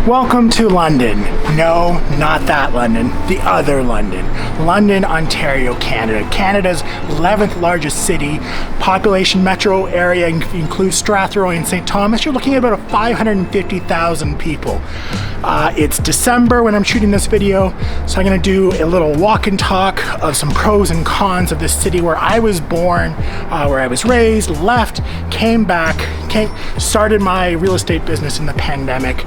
Welcome to London. No, not that London, the other London. London, Ontario, Canada. Canada's 11th largest city. Population metro area includes Strathroy and St. Thomas. You're looking at about 550,000 people. It's December when I'm shooting this video, so I'm gonna do a little walk and talk of some pros and cons of this city where I was born, where I was raised, left, came back, started my real estate business in the pandemic.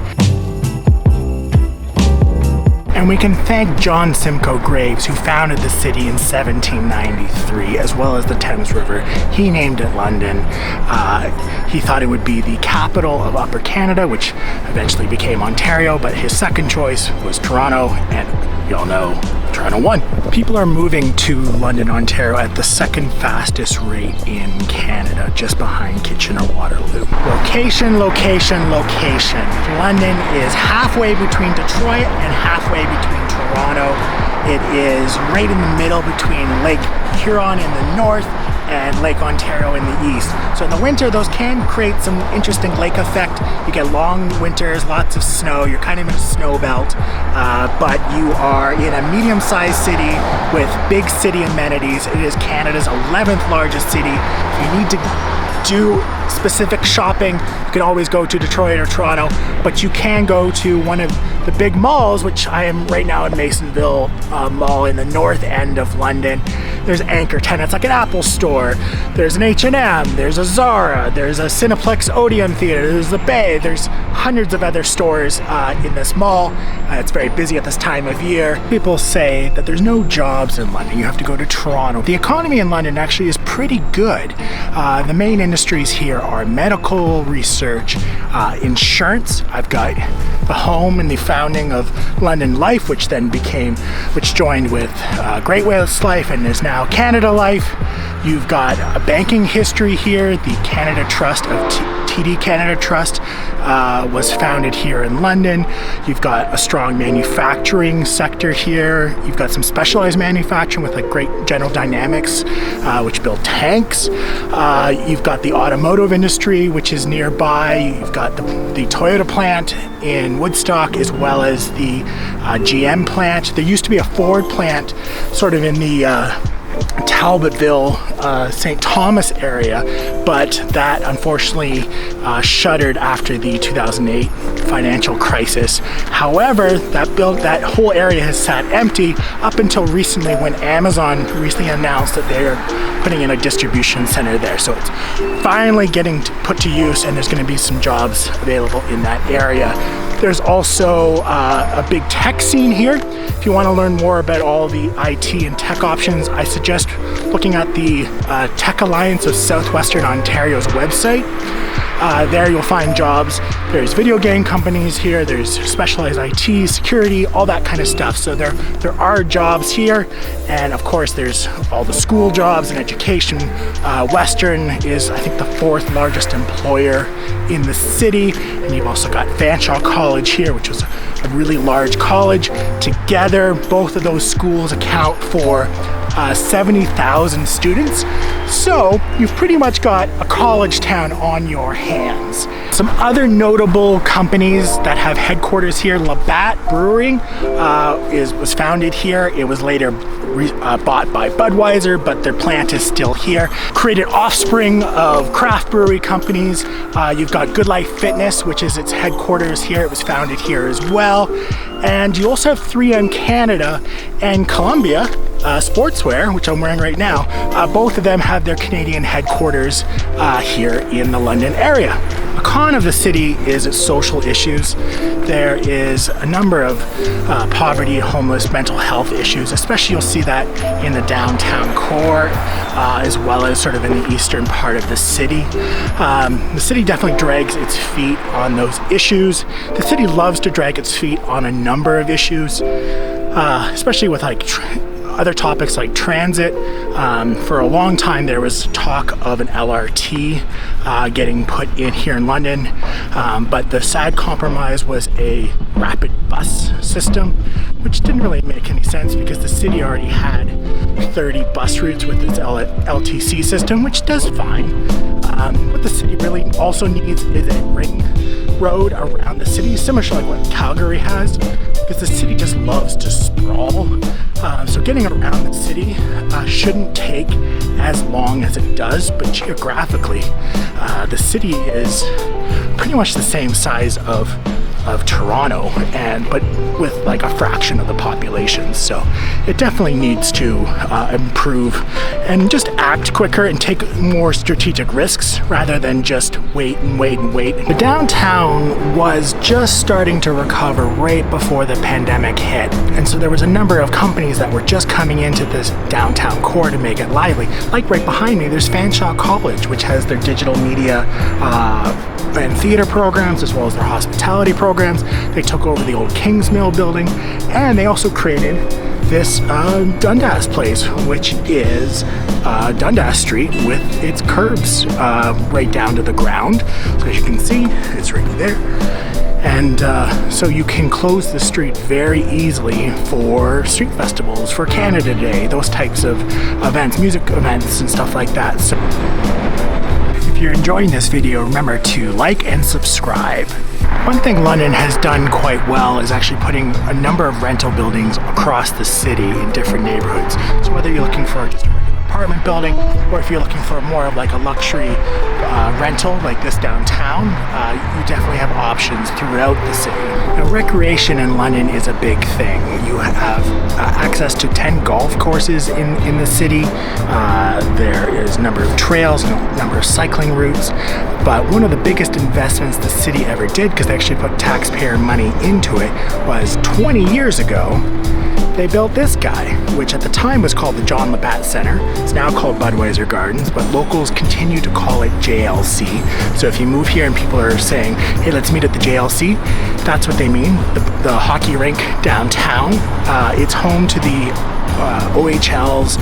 And we can thank John Simcoe Graves, who founded the city in 1793, as well as the Thames River. He named it London. He thought it would be the capital of Upper Canada, which eventually became Ontario, but his second choice was Toronto, and you all know Toronto won. People are moving to London, Ontario at the second fastest rate in Canada, just behind Kitchener-Waterloo. Location, location, location. London is halfway between Detroit and halfway between Toronto. It is right in the middle between Lake Huron in the north and Lake Ontario in the east. So in the winter, those can create some interesting lake effect. You get long winters, lots of snow. You're kind of in a snow belt, but you are in a medium-sized city with big city amenities. It is Canada's 11th largest city. If you need to do specific shopping, you can always go to Detroit or Toronto, but you can go to one of the big malls, which I am right now in Masonville Mall in the north end of London. There's anchor tenants like an Apple store, there's an H&M, there's a Zara, there's a Cineplex Odeon Theater, there's the Bay, there's hundreds of other stores in this mall. It's very busy at this time of year. People say that there's no jobs in London, you have to go to Toronto. The economy in London actually is pretty good. The main industries here are medical, research, insurance. I've got the home and the founding of London Life, which joined with Great Wales Life and is now Canada Life. You've got a banking history here. The Canada Trust of TD Canada Trust was founded here in London. You've got a strong manufacturing sector here. You've got some specialized manufacturing with like great General Dynamics, which build tanks. You've got the automotive industry, which is nearby. You've got the Toyota plant in Woodstock, as well as the GM plant. There used to be a Ford plant sort of in the Talbotville, St. Thomas area, but that unfortunately shuttered after the 2008 financial crisis. However, that whole area has sat empty up until recently, when Amazon recently announced that they are putting in a distribution center there. So it's finally getting put to use, and there's going to be some jobs available in that area. There's also a big tech scene here. If you want to learn more about all the IT and tech options, I suggest looking at the Tech Alliance of Southwestern Ontario's website. There you'll find jobs. There's video game companies here, there's specialized IT, security, all that kind of stuff. So there are jobs here, and of course there's all the school jobs and education. Western is, I think, the 4th largest employer in the city, and you've also got Fanshawe College here, which was a really large college. Together, both of those schools account for 70,000 students. So you've pretty much got a college town on your hands. Some other notable companies that have headquarters here: Labatt Brewing was founded here. It was later bought by Budweiser, but their plant is still here. Created offspring of craft brewery companies. You've got Good Life Fitness, which is its headquarters here. It was founded here as well. And you also have 3M Canada and Columbia Sportswear, which I'm wearing right now. Both of them have their Canadian headquarters here in the London area. A con of the city is its social issues. There is a number of poverty, homeless, mental health issues, especially you'll see that in the downtown core, as well as sort of in the eastern part of the city. The city definitely drags its feet on those issues. The city loves to drag its feet on a number of issues, especially with like other topics like transit. For a long time there was talk of an LRT getting put in here in London, but the sad compromise was a rapid bus system, which didn't really make any sense because the city already had 30 bus routes with its LTC system, which does fine. What the city really also needs is a ring road around the city, similar to like what Calgary has, because the city just loves to sprawl. So getting around the city shouldn't take as long as it does, but geographically, the city is pretty much the same size of Toronto, but with like a fraction of the population. So it definitely needs to improve and just act quicker and take more strategic risks rather than just wait and wait and wait. The downtown was just starting to recover right before the pandemic hit, and so there was a number of companies that were just coming into this downtown core to make it lively. Like right behind me, there's Fanshawe College, which has their digital media and theater programs as well as their hospitality programs. They took over the old King's Mill building, and they also created this Dundas place, which is Dundas Street with its curbs right down to the ground. So as you can see, it's right there. And so you can close the street very easily for street festivals, for Canada Day, those types of events, music events and stuff like that. So if you're enjoying this video, remember to like and subscribe. One thing London has done quite well is actually putting a number of rental buildings across the city in different neighborhoods. So whether you're looking for just a regular apartment building, or if you're looking for more of like a luxury rental like this downtown, you definitely have options throughout the city. Now, recreation in London is a big thing. You have access to 10 golf courses in the city. There is a number of trails, a number of cycling routes, but one of the biggest investments the city ever did, because they actually put taxpayer money into it, was 20 years ago. They built this guy, which at the time was called the John Labatt Center. It's now called Budweiser Gardens, but locals continue to call it JLC. So if you move here and people are saying, hey, let's meet at the JLC, that's what they mean. The hockey rink downtown. It's home to the OHL's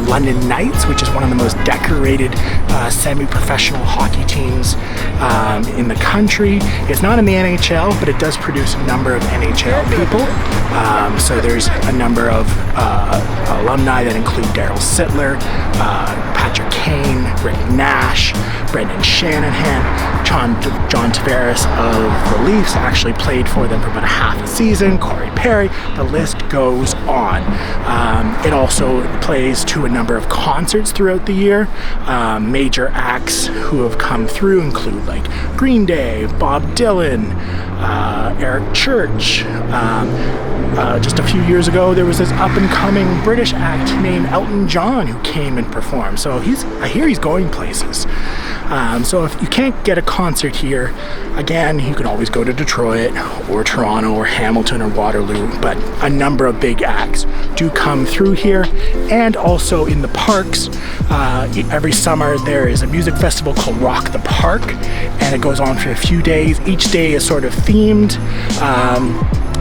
London Knights, which is one of the most decorated semi-professional hockey teams in the country. It's not in the NHL, but it does produce a number of NHL people. So there's a number of alumni that include Daryl Sittler, Patrick Kane, Rick Nash, Brendan Shanahan, John Tavares of the Leafs actually played for them for about a half a season, Corey Perry, the list goes on. It also plays to a number of concerts throughout the year. Major acts who have come through include like Green Day, Bob Dylan, Eric Church. Just a few years ago, there was this up-and-coming British act named Elton John who came and performed. So I hear he's going places. So if you can't get a concert here, again, you can always go to Detroit or Toronto or Hamilton or Waterloo, but a number of big acts do come through here. And also in the parks, every summer there is a music festival called Rock the Park, and it goes on for a few days. Each day is sort of themed.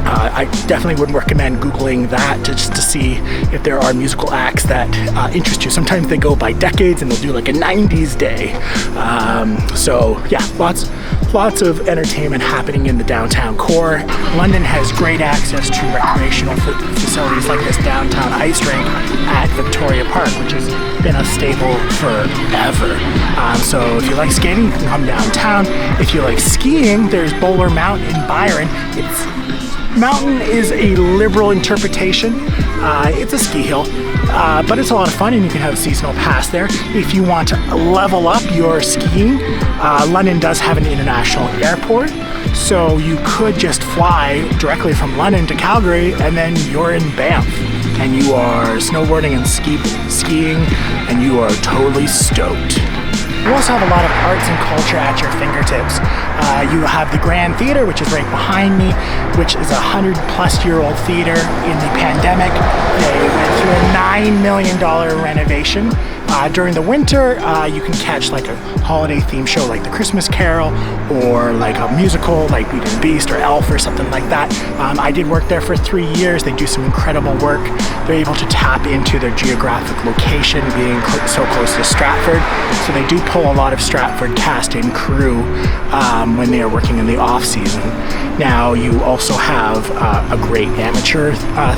I definitely would recommend Googling that just to see if there are musical acts that interest you. Sometimes they go by decades and they'll do like a 90s day. So yeah, lots of entertainment happening in the downtown core. London has great access to recreational facilities like this downtown ice rink at Victoria Park, which has been a staple forever. So if you like skating, you can come downtown. If you like skiing, there's Bowler Mountain in Byron. Mountain is a liberal interpretation. It's a ski hill, but it's a lot of fun, and you can have a seasonal pass there. If you want to level up your skiing, London does have an international airport, so you could just fly directly from London to Calgary, and then you're in Banff, and you are snowboarding and skiing, and you are totally stoked. You also have a lot of arts and culture at your fingertips. You have the Grand Theatre, which is right behind me, which is a 100-plus-year-old theater. In the pandemic, they went through a $9 million renovation. During the winter, you can catch like a holiday theme show like the Christmas Carol, or like a musical like Beauty and the Beast or Elf or something like that. I did work there for 3 years. They do some incredible work. They're able to tap into their geographic location, being so close to Stratford. So they do pull a lot of Stratford cast and crew when they are working in the off season. Now you also have a great amateur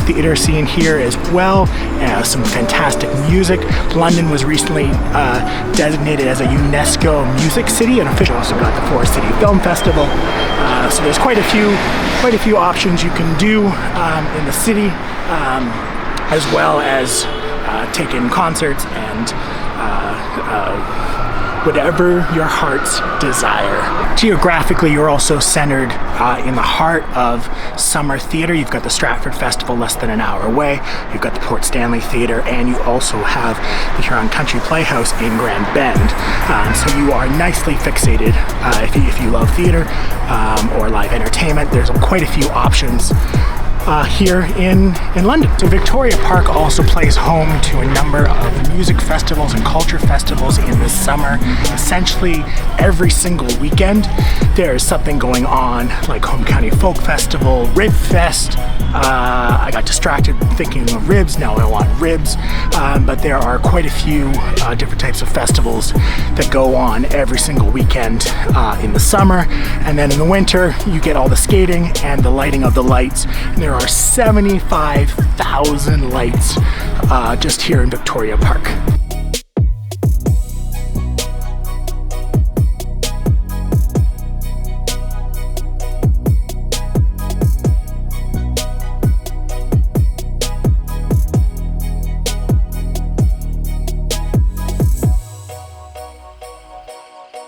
theater scene here as well. Some fantastic music. London was was recently designated as a UNESCO Music City, and officially also got the Forest City Film Festival. So there's quite a few options you can do in the city, as well as take in concerts and whatever your heart's desire. Geographically, you're also centered in the heart of summer theater. You've got the Stratford Festival less than an hour away. You've got the Port Stanley Theatre, and you also have the Huron Country Playhouse in Grand Bend. So you are nicely fixated if you love theater or live entertainment. There's quite a few options here in London. So Victoria Park also plays home to a number of music festivals and culture festivals in the summer. Essentially every single weekend there is something going on, like Home County Folk Festival, Rib Fest. I got distracted thinking of ribs, now I want ribs, but there are quite a few different types of festivals that go on every single weekend in the summer, and then in the winter you get all the skating and the lighting of the lights, and there are 75,000 lights just here in Victoria Park.